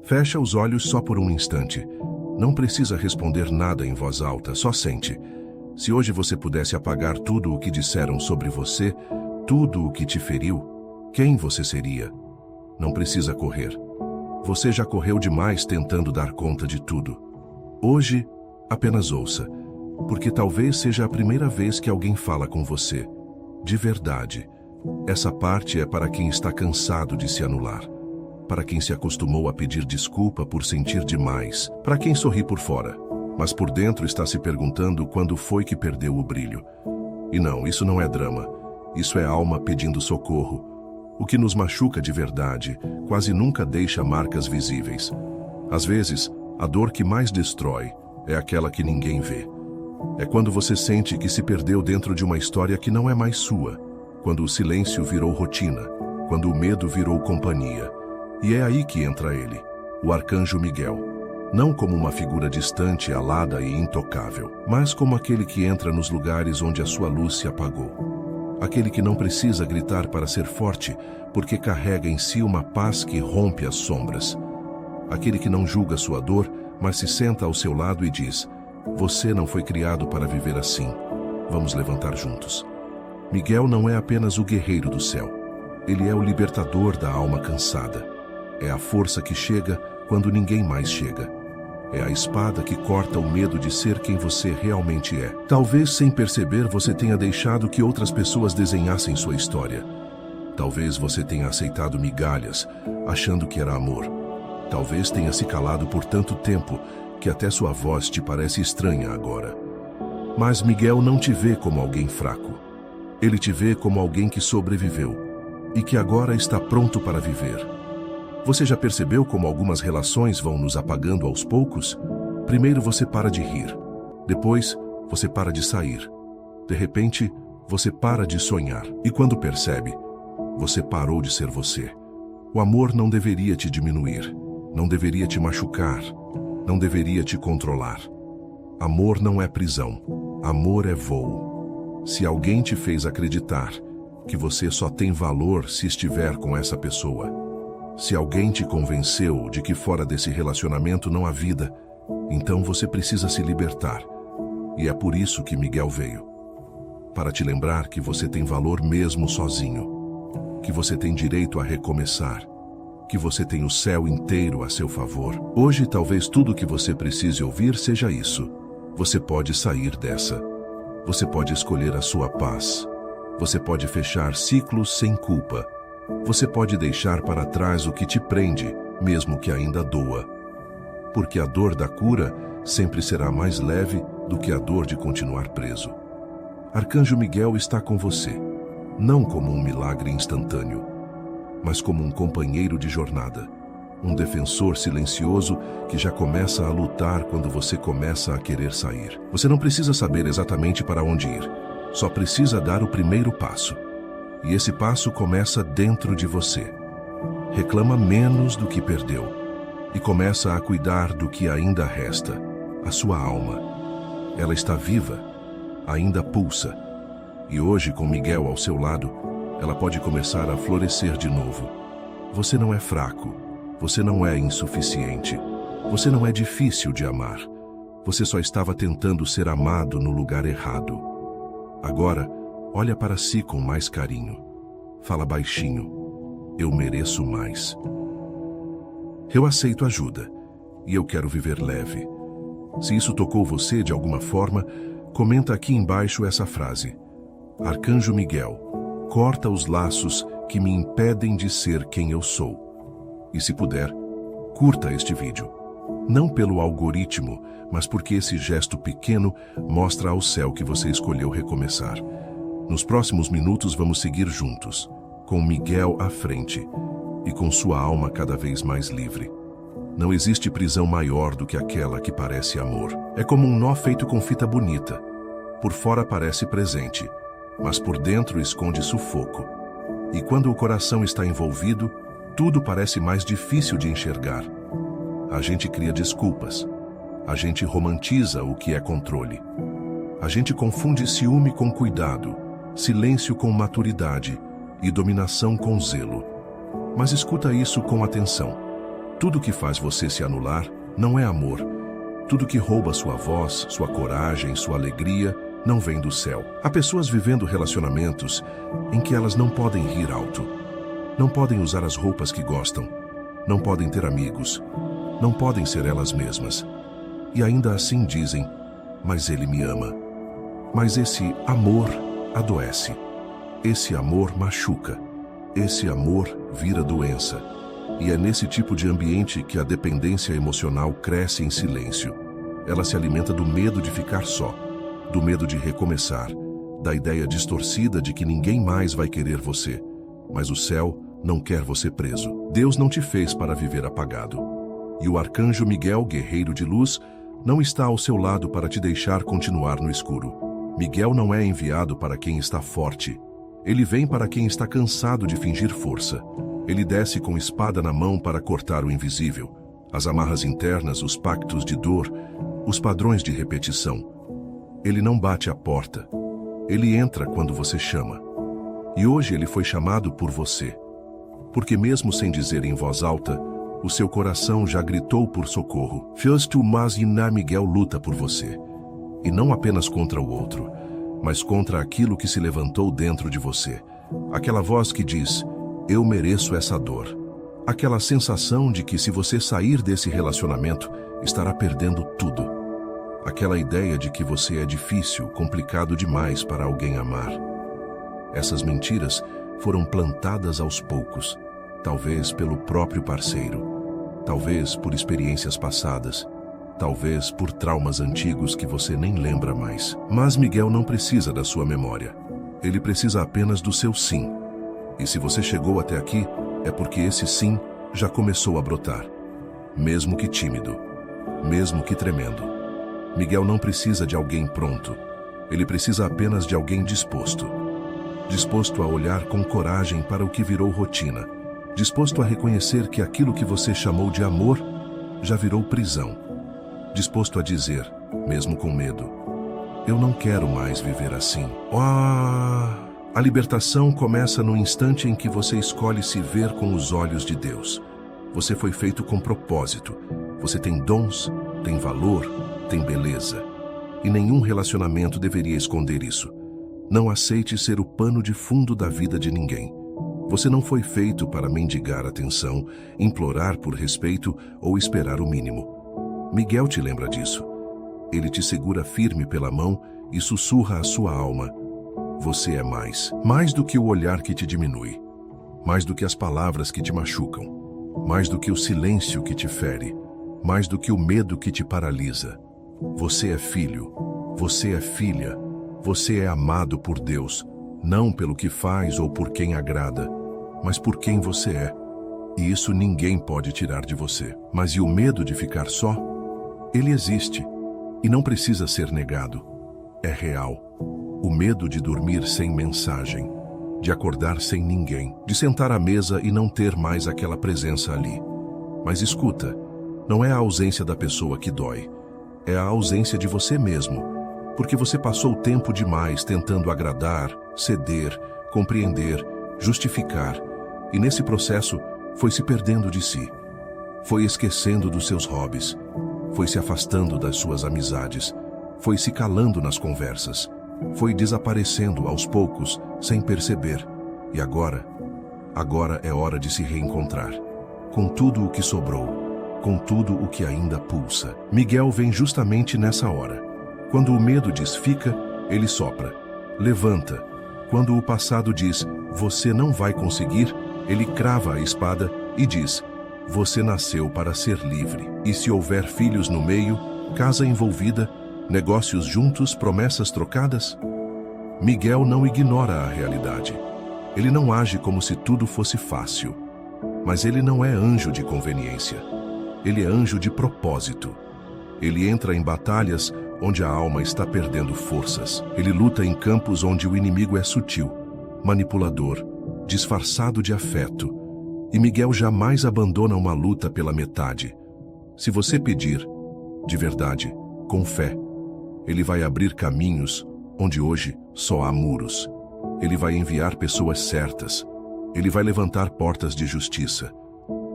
Fecha os olhos só por um instante. Não precisa responder nada em voz alta, só sente. Se hoje você pudesse apagar tudo o que disseram sobre você, tudo o que te feriu, quem você seria? Não precisa correr. Você já correu demais tentando dar conta de tudo. Hoje, apenas ouça, porque talvez seja a primeira vez que alguém fala com você. De verdade. Essa parte é para quem está cansado de se anular. Para quem se acostumou a pedir desculpa por sentir demais. Para quem sorri por fora, mas por dentro está se perguntando quando foi que perdeu o brilho. E não, isso não é drama. Isso é alma pedindo socorro. O que nos machuca de verdade quase nunca deixa marcas visíveis. Às vezes, a dor que mais destrói é aquela que ninguém vê. É quando você sente que se perdeu dentro de uma história que não é mais sua. Quando o silêncio virou rotina. Quando o medo virou companhia. E é aí que entra ele, o Arcanjo Miguel. Não como uma figura distante, alada e intocável, mas como aquele que entra nos lugares onde a sua luz se apagou. Aquele que não precisa gritar para ser forte, porque carrega em si uma paz que rompe as sombras. Aquele que não julga sua dor, mas se senta ao seu lado e diz: você não foi criado para viver assim. Vamos levantar juntos. Miguel não é apenas o guerreiro do céu. Ele é o libertador da alma cansada. É a força que chega quando ninguém mais chega. É a espada que corta o medo de ser quem você realmente é. Talvez sem perceber você tenha deixado que outras pessoas desenhassem sua história. Talvez você tenha aceitado migalhas, achando que era amor. Talvez tenha se calado por tanto tempo que até sua voz te parece estranha agora. Mas Miguel não te vê como alguém fraco. Ele te vê como alguém que sobreviveu e que agora está pronto para viver. Você já percebeu como algumas relações vão nos apagando aos poucos? Primeiro você para de rir. Depois, você para de sair. De repente, você para de sonhar. E quando percebe, você parou de ser você. O amor não deveria te diminuir. Não deveria te machucar. Não deveria te controlar. Amor não é prisão. Amor é voo. Se alguém te fez acreditar que você só tem valor se estiver com essa pessoa, se alguém te convenceu de que fora desse relacionamento não há vida, então você precisa se libertar. E é por isso que Miguel veio. Para te lembrar que você tem valor mesmo sozinho. Que você tem direito a recomeçar. Que você tem o céu inteiro a seu favor. Hoje talvez tudo o que você precise ouvir seja isso. Você pode sair dessa. Você pode escolher a sua paz. Você pode fechar ciclos sem culpa. Você pode deixar para trás o que te prende, mesmo que ainda doa. Porque a dor da cura sempre será mais leve do que a dor de continuar preso. Arcanjo Miguel está com você, não como um milagre instantâneo, mas como um companheiro de jornada, um defensor silencioso que já começa a lutar quando você começa a querer sair. Você não precisa saber exatamente para onde ir, só precisa dar o primeiro passo. E esse passo começa dentro de você. Reclama menos do que perdeu e começa a cuidar do que ainda resta, a sua alma. Ela está viva, ainda pulsa. E hoje, com Miguel ao seu lado, ela pode começar a florescer de novo. Você não é fraco, você não é insuficiente, você não é difícil de amar. Você só estava tentando ser amado no lugar errado. Agora, olha para si com mais carinho. Fala baixinho. Eu mereço mais. Eu aceito ajuda. E eu quero viver leve. Se isso tocou você de alguma forma, comenta aqui embaixo essa frase. Arcanjo Miguel, corta os laços que me impedem de ser quem eu sou. E se puder, curta este vídeo. Não pelo algoritmo, mas porque esse gesto pequeno mostra ao céu que você escolheu recomeçar. Nos próximos minutos vamos seguir juntos, com Miguel à frente e com sua alma cada vez mais livre. Não existe prisão maior do que aquela que parece amor. É como um nó feito com fita bonita. Por fora parece presente, mas por dentro esconde sufoco. E quando o coração está envolvido, tudo parece mais difícil de enxergar. A gente cria desculpas. A gente romantiza o que é controle. A gente confunde ciúme com cuidado, silêncio com maturidade e dominação com zelo. Mas escuta isso com atenção. Tudo que faz você se anular não é amor. Tudo que rouba sua voz, sua coragem, sua alegria, não vem do céu. Há pessoas vivendo relacionamentos em que elas não podem rir alto, não podem usar as roupas que gostam, não podem ter amigos, não podem ser elas mesmas. E ainda assim dizem, mas ele me ama. Mas esse amor adoece. Esse amor machuca. Esse amor vira doença. E é nesse tipo de ambiente que a dependência emocional cresce em silêncio. Ela se alimenta do medo de ficar só, do medo de recomeçar, da ideia distorcida de que ninguém mais vai querer você. Mas o céu não quer você preso. Deus não te fez para viver apagado. E o arcanjo Miguel, guerreiro de luz, não está ao seu lado para te deixar continuar no escuro. Miguel não é enviado para quem está forte. Ele vem para quem está cansado de fingir força. Ele desce com espada na mão para cortar o invisível, as amarras internas, os pactos de dor, os padrões de repetição. Ele não bate a porta. Ele entra quando você chama. E hoje ele foi chamado por você. Porque mesmo sem dizer em voz alta, o seu coração já gritou por socorro. Mas Miguel luta por você. E não apenas contra o outro, mas contra aquilo que se levantou dentro de você. Aquela voz que diz, eu mereço essa dor. Aquela sensação de que se você sair desse relacionamento, estará perdendo tudo. Aquela ideia de que você é difícil, complicado demais para alguém amar. Essas mentiras foram plantadas aos poucos, talvez pelo próprio parceiro, talvez por experiências passadas, talvez por traumas antigos que você nem lembra mais. Mas Miguel não precisa da sua memória. Ele precisa apenas do seu sim. E se você chegou até aqui, é porque esse sim já começou a brotar. Mesmo que tímido, mesmo que tremendo. Miguel não precisa de alguém pronto. Ele precisa apenas de alguém disposto. Disposto a olhar com coragem para o que virou rotina. Disposto a reconhecer que aquilo que você chamou de amor já virou prisão. Disposto a dizer, mesmo com medo, eu não quero mais viver assim. A libertação começa no instante em que você escolhe se ver com os olhos de Deus. Você foi feito com propósito. Você tem dons, tem valor, tem beleza. E nenhum relacionamento deveria esconder isso. Não aceite ser o pano de fundo da vida de ninguém. Você não foi feito para mendigar atenção, implorar por respeito ou esperar o mínimo. Miguel te lembra disso. Ele te segura firme pela mão e sussurra à sua alma. Você é mais. Mais do que o olhar que te diminui. Mais do que as palavras que te machucam. Mais do que o silêncio que te fere. Mais do que o medo que te paralisa. Você é filho. Você é filha. Você é amado por Deus. Não pelo que faz ou por quem agrada, mas por quem você é. E isso ninguém pode tirar de você. Mas e o medo de ficar só? Ele existe. E não precisa ser negado. É real. O medo de dormir sem mensagem, de acordar sem ninguém, de sentar à mesa e não ter mais aquela presença ali. Mas escuta, não é a ausência da pessoa que dói, é a ausência de você mesmo, porque você passou tempo demais tentando agradar, ceder, compreender, justificar, e nesse processo foi se perdendo de si, foi esquecendo dos seus hobbies, foi se afastando das suas amizades, foi se calando nas conversas, foi desaparecendo aos poucos, sem perceber. E agora é hora de se reencontrar. Com tudo o que sobrou, com tudo o que ainda pulsa. Miguel vem justamente nessa hora. Quando o medo diz fica, ele sopra. Levanta. Quando o passado diz você não vai conseguir, ele crava a espada e diz você nasceu para ser livre. E se houver filhos no meio, casa envolvida, negócios juntos, promessas trocadas? Miguel não ignora a realidade. Ele não age como se tudo fosse fácil. Mas ele não é anjo de conveniência. Ele é anjo de propósito. Ele entra em batalhas onde a alma está perdendo forças. Ele luta em campos onde o inimigo é sutil, manipulador, disfarçado de afeto. E Miguel jamais abandona uma luta pela metade. Se você pedir, de verdade, com fé, ele vai abrir caminhos onde hoje só há muros. Ele vai enviar pessoas certas. Ele vai levantar portas de justiça.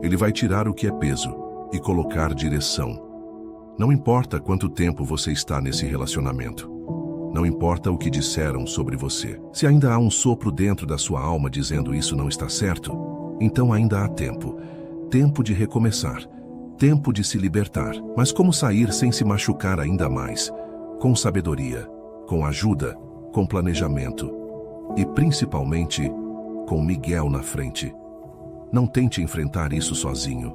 Ele vai tirar o que é peso e colocar direção. Não importa quanto tempo você está nesse relacionamento. Não importa o que disseram sobre você. Se ainda há um sopro dentro da sua alma dizendo isso não está certo, então ainda há tempo. Tempo de recomeçar. Tempo de se libertar. Mas como sair sem se machucar ainda mais? Com sabedoria, com ajuda, com planejamento e, principalmente, com Miguel na frente. Não tente enfrentar isso sozinho.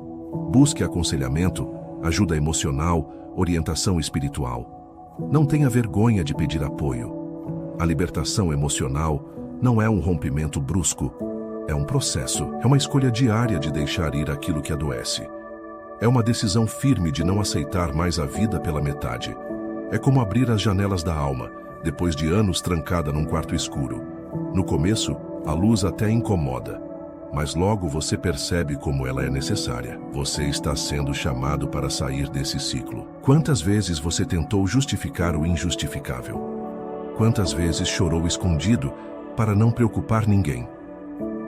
Busque aconselhamento, ajuda emocional, orientação espiritual. Não tenha vergonha de pedir apoio. A libertação emocional não é um rompimento brusco. É um processo. É uma escolha diária de deixar ir aquilo que adoece. É uma decisão firme de não aceitar mais a vida pela metade. É como abrir as janelas da alma, depois de anos trancada num quarto escuro. No começo, a luz até incomoda, mas logo você percebe como ela é necessária. Você está sendo chamado para sair desse ciclo. Quantas vezes você tentou justificar o injustificável? Quantas vezes chorou escondido para não preocupar ninguém?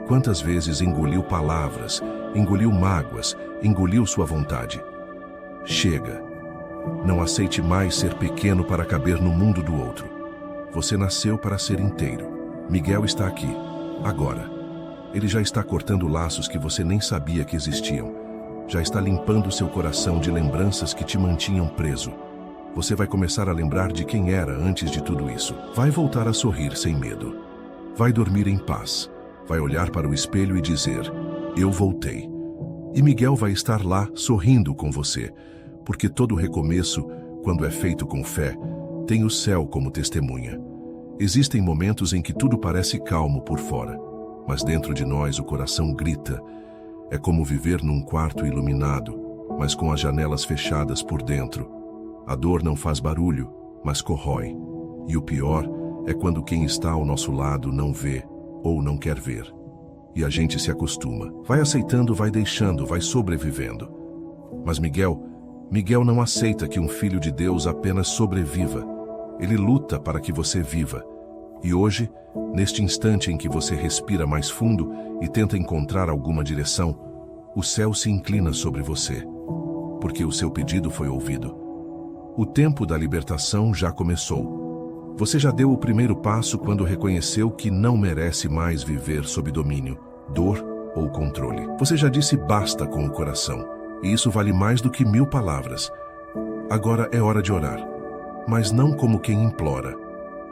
Quantas vezes engoliu palavras, engoliu mágoas, engoliu sua vontade? Chega. Não aceite mais ser pequeno para caber no mundo do outro. Você nasceu para ser inteiro. Miguel está aqui, agora. Ele já está cortando laços que você nem sabia que existiam. Já está limpando seu coração de lembranças que te mantinham preso. Você vai começar a lembrar de quem era antes de tudo isso. Vai voltar a sorrir sem medo. Vai dormir em paz. Vai olhar para o espelho e dizer: eu voltei. E Miguel vai estar lá sorrindo com você, porque todo recomeço, quando é feito com fé, tem o céu como testemunha. Existem momentos em que tudo parece calmo por fora, mas dentro de nós o coração grita. É como viver num quarto iluminado, mas com as janelas fechadas por dentro. A dor não faz barulho, mas corrói. E o pior é quando quem está ao nosso lado não vê ou não quer ver. E a gente se acostuma. Vai aceitando, vai deixando, vai sobrevivendo. Mas Miguel não aceita que um filho de Deus apenas sobreviva. Ele luta para que você viva. E hoje, neste instante em que você respira mais fundo e tenta encontrar alguma direção, o céu se inclina sobre você, porque o seu pedido foi ouvido. O tempo da libertação já começou. Você já deu o primeiro passo quando reconheceu que não merece mais viver sob domínio, dor ou controle. Você já disse basta com o coração, e isso vale mais do que 1000 palavras. Agora é hora de orar, mas não como quem implora,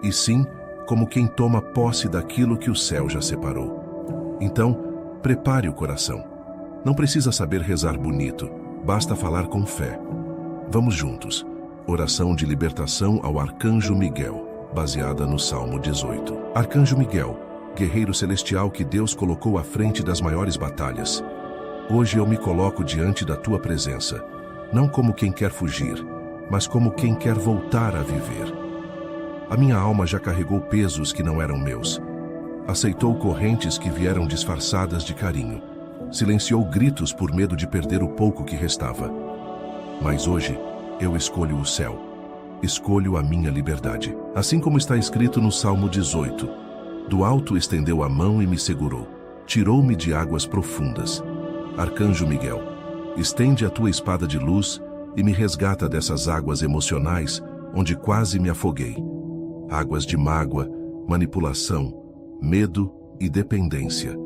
e sim como quem toma posse daquilo que o céu já separou. Então, prepare o coração. Não precisa saber rezar bonito, basta falar com fé. Vamos juntos. Oração de libertação ao Arcanjo Miguel, baseada no Salmo 18. Arcanjo Miguel, guerreiro celestial que Deus colocou à frente das maiores batalhas. Hoje eu me coloco diante da tua presença, não como quem quer fugir, mas como quem quer voltar a viver. A minha alma já carregou pesos que não eram meus. Aceitou correntes que vieram disfarçadas de carinho. Silenciou gritos por medo de perder o pouco que restava. Mas hoje, eu escolho o céu. Escolho a minha liberdade. Assim como está escrito no Salmo 18. Do alto estendeu a mão e me segurou. Tirou-me de águas profundas. Arcanjo Miguel, estende a tua espada de luz e me resgata dessas águas emocionais onde quase me afoguei. Águas de mágoa, manipulação, medo e dependência.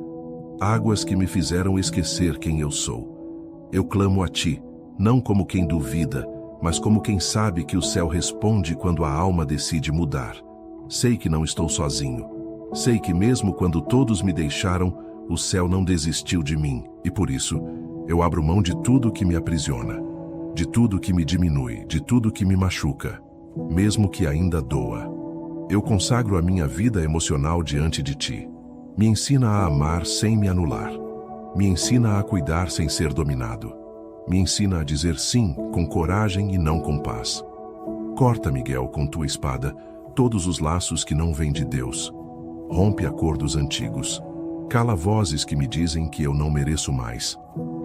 Águas que me fizeram esquecer quem eu sou. Eu clamo a ti, não como quem duvida, mas como quem sabe que o céu responde quando a alma decide mudar. Sei que não estou sozinho. Sei que mesmo quando todos me deixaram, o céu não desistiu de mim, e por isso, eu abro mão de tudo que me aprisiona, de tudo que me diminui, de tudo que me machuca, mesmo que ainda doa. Eu consagro a minha vida emocional diante de ti. Me ensina a amar sem me anular. Me ensina a cuidar sem ser dominado. Me ensina a dizer sim com coragem e não com paz. Corta, Miguel, com tua espada, todos os laços que não vêm de Deus. Rompe acordos antigos. Cala vozes que me dizem que eu não mereço mais.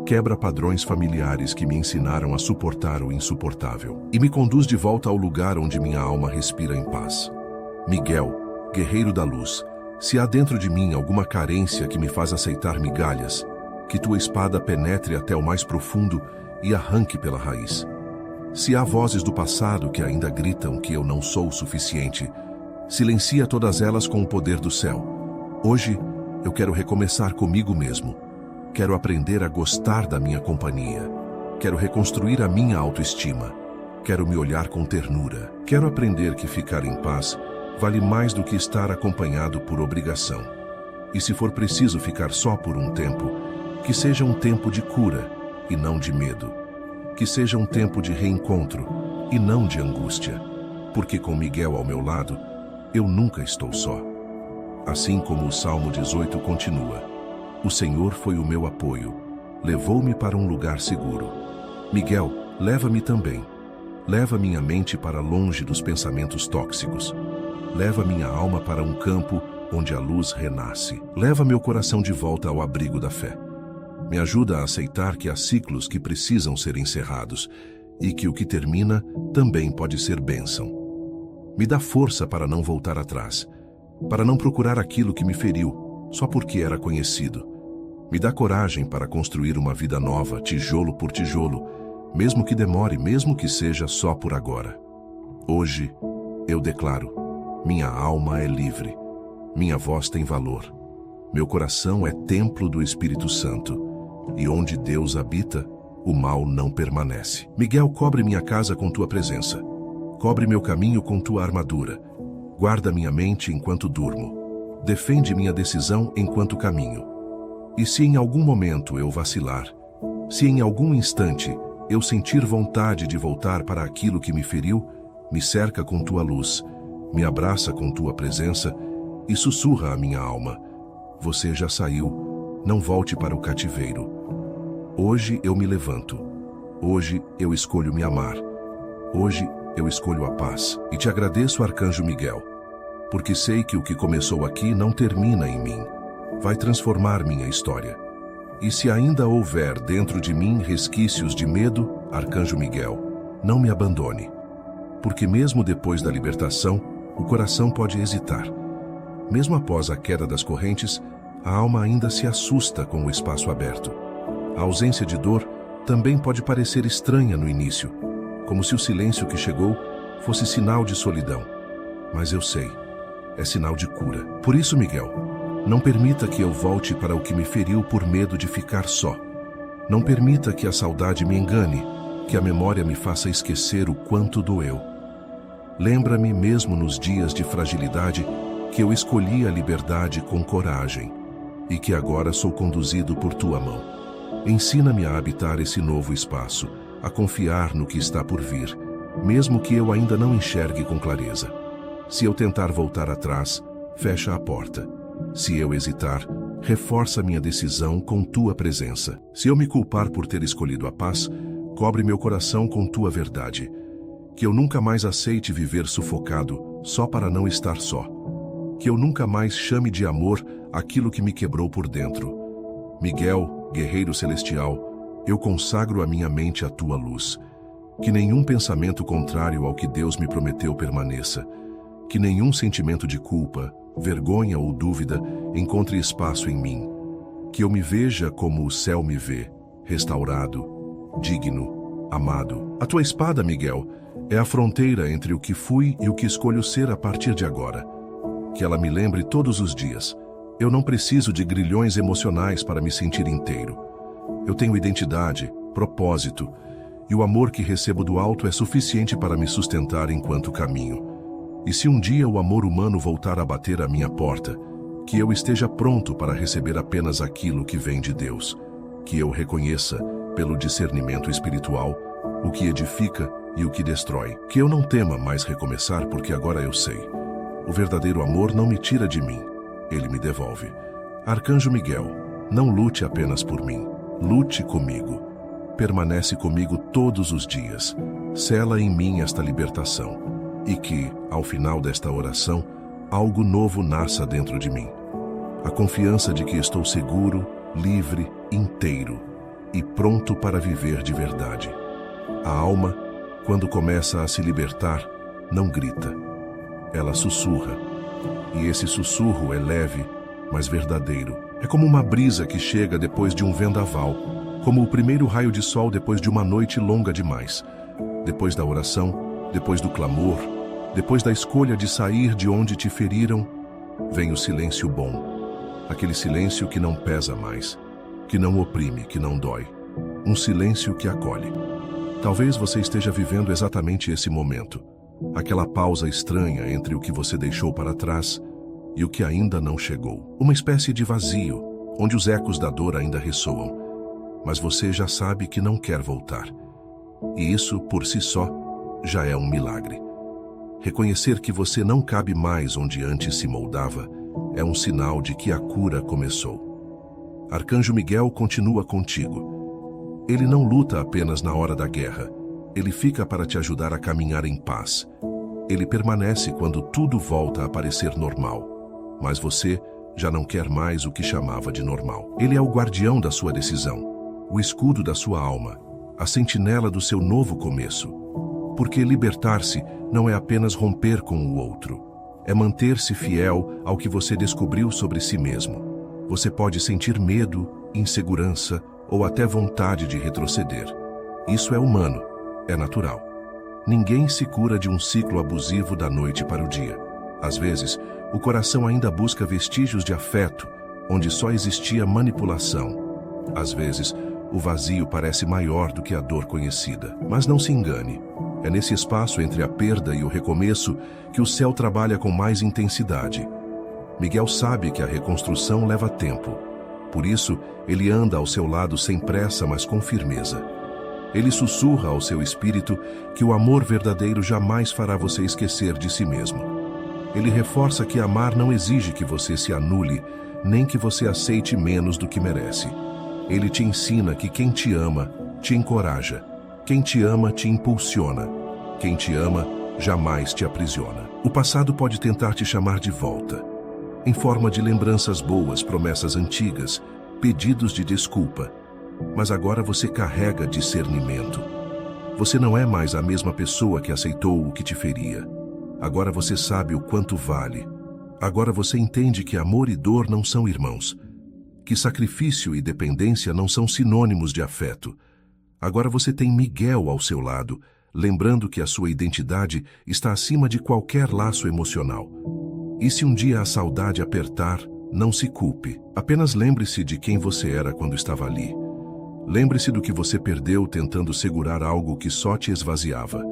Quebra padrões familiares que me ensinaram a suportar o insuportável. E me conduz de volta ao lugar onde minha alma respira em paz. Miguel, guerreiro da luz, se há dentro de mim alguma carência que me faz aceitar migalhas, Que tua espada penetre até o mais profundo e arranque pela raiz. Se há vozes do passado que ainda gritam que eu não sou o suficiente, silencia todas elas com o poder do céu. Hoje, eu quero recomeçar comigo mesmo. Quero aprender a gostar da minha companhia. Quero reconstruir a minha autoestima. Quero me olhar com ternura. Quero aprender que ficar em paz vale mais do que estar acompanhado por obrigação. E se for preciso ficar só por um tempo, que seja um tempo de cura e não de medo. Que seja um tempo de reencontro e não de angústia. Porque com Miguel ao meu lado, eu nunca estou só. Assim como o Salmo 18 continua: o Senhor foi o meu apoio, levou-me para um lugar seguro. Miguel, leva-me também. Leva minha mente para longe dos pensamentos tóxicos. Leva minha alma para um campo onde a luz renasce. Leva meu coração de volta ao abrigo da fé. Me ajuda a aceitar que há ciclos que precisam ser encerrados e que o que termina também pode ser bênção. Me dá força para não voltar atrás, para não procurar aquilo que me feriu, só porque era conhecido. Me dá coragem para construir uma vida nova, tijolo por tijolo, mesmo que demore, mesmo que seja só por agora. Hoje, eu declaro: minha alma é livre, minha voz tem valor, meu coração é templo do Espírito Santo, e onde Deus habita, o mal não permanece. Miguel, cobre minha casa com tua presença, cobre meu caminho com tua armadura, guarda minha mente enquanto durmo, defende minha decisão enquanto caminho. E se em algum momento eu vacilar, se em algum instante eu sentir vontade de voltar para aquilo que me feriu, me cerca com tua luz, me abraça com tua presença e sussurra a minha alma: você já saiu, não volte para o cativeiro. Hoje eu me levanto, hoje eu escolho me amar, hoje eu escolho a paz. E te agradeço, Arcanjo Miguel, porque sei que o que começou aqui não termina em mim, vai transformar minha história. E se ainda houver dentro de mim resquícios de medo, Arcanjo Miguel, não me abandone. Porque mesmo depois da libertação, o coração pode hesitar. Mesmo após a queda das correntes, a alma ainda se assusta com o espaço aberto. A ausência de dor também pode parecer estranha no início, como se o silêncio que chegou fosse sinal de solidão. Mas eu sei, é sinal de cura. Por isso, Miguel, não permita que eu volte para o que me feriu por medo de ficar só. Não permita que a saudade me engane, que a memória me faça esquecer o quanto doeu. Lembra-me mesmo nos dias de fragilidade que eu escolhi a liberdade com coragem e que agora sou conduzido por tua mão. Ensina-me a habitar esse novo espaço, a confiar no que está por vir, mesmo que eu ainda não enxergue com clareza. Se eu tentar voltar atrás, fecha a porta. Se eu hesitar, reforça minha decisão com tua presença. Se eu me culpar por ter escolhido a paz, cobre meu coração com tua verdade. Que eu nunca mais aceite viver sufocado só para não estar só. Que eu nunca mais chame de amor aquilo que me quebrou por dentro. Miguel, guerreiro celestial, eu consagro a minha mente à tua luz. Que nenhum pensamento contrário ao que Deus me prometeu permaneça. Que nenhum sentimento de culpa, vergonha ou dúvida encontre espaço em mim. Que eu me veja como o céu me vê, restaurado, digno, amado. A tua espada, Miguel, é a fronteira entre o que fui e o que escolho ser a partir de agora. Que ela me lembre todos os dias: eu não preciso de grilhões emocionais para me sentir inteiro. Eu tenho identidade, propósito, e o amor que recebo do alto é suficiente para me sustentar enquanto caminho. E se um dia o amor humano voltar a bater à minha porta, que eu esteja pronto para receber apenas aquilo que vem de Deus. Que eu reconheça, pelo discernimento espiritual, o que edifica e o que destrói. Que eu não tema mais recomeçar, porque agora eu sei. O verdadeiro amor não me tira de mim, ele me devolve. Arcanjo Miguel, não lute apenas por mim, lute comigo. Permanece comigo todos os dias. Sela em mim esta libertação. E que, ao final desta oração, algo novo nasça dentro de mim. A confiança de que estou seguro, livre, inteiro e pronto para viver de verdade. A alma, quando começa a se libertar, não grita. Ela sussurra. E esse sussurro é leve, mas verdadeiro. É como uma brisa que chega depois de um vendaval, como o primeiro raio de sol depois de uma noite longa demais. Depois da oração, depois do clamor, depois da escolha de sair de onde te feriram, vem o silêncio bom. Aquele silêncio que não pesa mais, que não oprime, que não dói. Um silêncio que acolhe. Talvez você esteja vivendo exatamente esse momento. Aquela pausa estranha entre o que você deixou para trás e o que ainda não chegou. Uma espécie de vazio, onde os ecos da dor ainda ressoam. Mas você já sabe que não quer voltar. E isso, por si só, já é um milagre. Reconhecer que você não cabe mais onde antes se moldava é um sinal de que a cura começou. Arcanjo Miguel continua contigo. Ele não luta apenas na hora da guerra. Ele fica para te ajudar a caminhar em paz. Ele permanece quando tudo volta a parecer normal. Mas você já não quer mais o que chamava de normal. Ele é o guardião da sua decisão, o escudo da sua alma, a sentinela do seu novo começo. Porque libertar-se não é apenas romper com o outro. É manter-se fiel ao que você descobriu sobre si mesmo. Você pode sentir medo, insegurança ou até vontade de retroceder. Isso é humano, é natural. Ninguém se cura de um ciclo abusivo da noite para o dia. Às vezes, o coração ainda busca vestígios de afeto, onde só existia manipulação. Às vezes, o vazio parece maior do que a dor conhecida. Mas não se engane. É nesse espaço entre a perda e o recomeço que o céu trabalha com mais intensidade. Miguel sabe que a reconstrução leva tempo. Por isso, ele anda ao seu lado sem pressa, mas com firmeza. Ele sussurra ao seu espírito que o amor verdadeiro jamais fará você esquecer de si mesmo. Ele reforça que amar não exige que você se anule, nem que você aceite menos do que merece. Ele te ensina que quem te ama, te encoraja. Quem te ama, te impulsiona. Quem te ama, jamais te aprisiona. O passado pode tentar te chamar de volta, em forma de lembranças boas, promessas antigas, pedidos de desculpa. Mas agora você carrega discernimento. Você não é mais a mesma pessoa que aceitou o que te feria. Agora você sabe o quanto vale. Agora você entende que amor e dor não são irmãos. Que sacrifício e dependência não são sinônimos de afeto. Agora você tem Miguel ao seu lado, lembrando que a sua identidade está acima de qualquer laço emocional. E se um dia a saudade apertar, não se culpe. Apenas lembre-se de quem você era quando estava ali. Lembre-se do que você perdeu tentando segurar algo que só te esvaziava.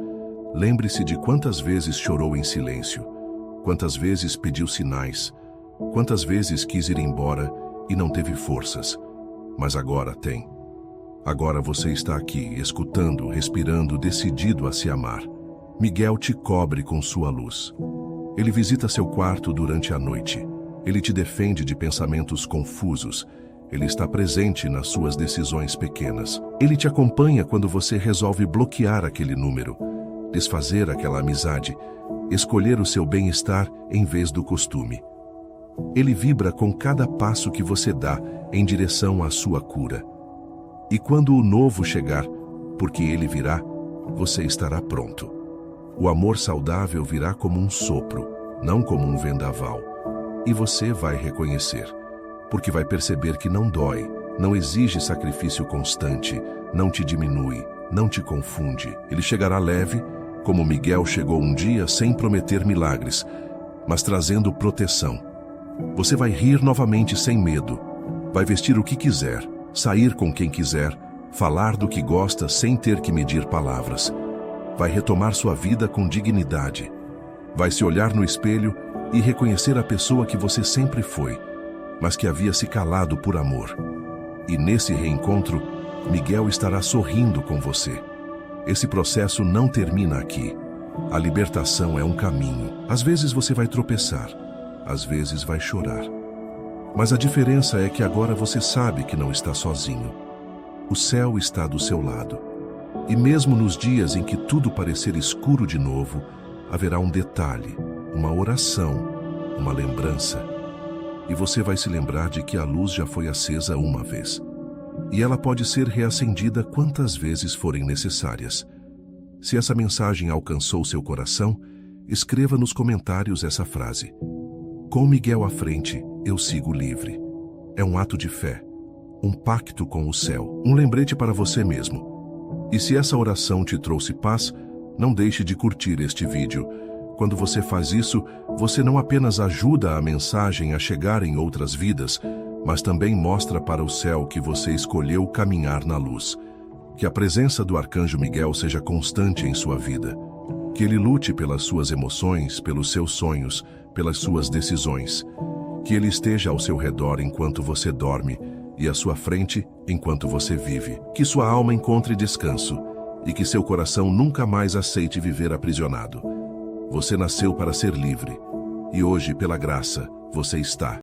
Lembre-se de quantas vezes chorou em silêncio, quantas vezes pediu sinais, quantas vezes quis ir embora e não teve forças. Mas agora tem. Agora você está aqui, escutando, respirando, decidido a se amar. Miguel te cobre com sua luz. Ele visita seu quarto durante a noite. Ele te defende de pensamentos confusos. Ele está presente nas suas decisões pequenas. Ele te acompanha quando você resolve bloquear aquele número, desfazer aquela amizade, escolher o seu bem-estar em vez do costume. Ele vibra com cada passo que você dá em direção à sua cura. E quando o novo chegar, porque ele virá, você estará pronto. O amor saudável virá como um sopro, não como um vendaval. E você vai reconhecer, porque vai perceber que não dói, não exige sacrifício constante, não te diminui, não te confunde. Ele chegará leve, como Miguel chegou um dia sem prometer milagres, mas trazendo proteção. Você vai rir novamente sem medo, vai vestir o que quiser, sair com quem quiser, falar do que gosta sem ter que medir palavras. Vai retomar sua vida com dignidade. Vai se olhar no espelho e reconhecer a pessoa que você sempre foi, mas que havia se calado por amor. E nesse reencontro, Miguel estará sorrindo com você. Esse processo não termina aqui. A libertação é um caminho. Às vezes você vai tropeçar, às vezes vai chorar. Mas a diferença é que agora você sabe que não está sozinho. O céu está do seu lado. E mesmo nos dias em que tudo parecer escuro de novo, haverá um detalhe, uma oração, uma lembrança. E você vai se lembrar de que a luz já foi acesa uma vez. E ela pode ser reacendida quantas vezes forem necessárias. Se essa mensagem alcançou seu coração, escreva nos comentários essa frase: com Miguel à frente, eu sigo livre. é um ato de fé, um pacto com o céu, um lembrete para você mesmo. E se essa oração te trouxe paz, não deixe de curtir este vídeo. Quando você faz isso, você não apenas ajuda a mensagem a chegar em outras vidas, mas também mostra para o céu que você escolheu caminhar na luz. Que a presença do Arcanjo Miguel seja constante em sua vida. Que ele lute pelas suas emoções, pelos seus sonhos, pelas suas decisões. Que ele esteja ao seu redor enquanto você dorme e à sua frente enquanto você vive. Que sua alma encontre descanso e que seu coração nunca mais aceite viver aprisionado. Você nasceu para ser livre e hoje, pela graça, você está.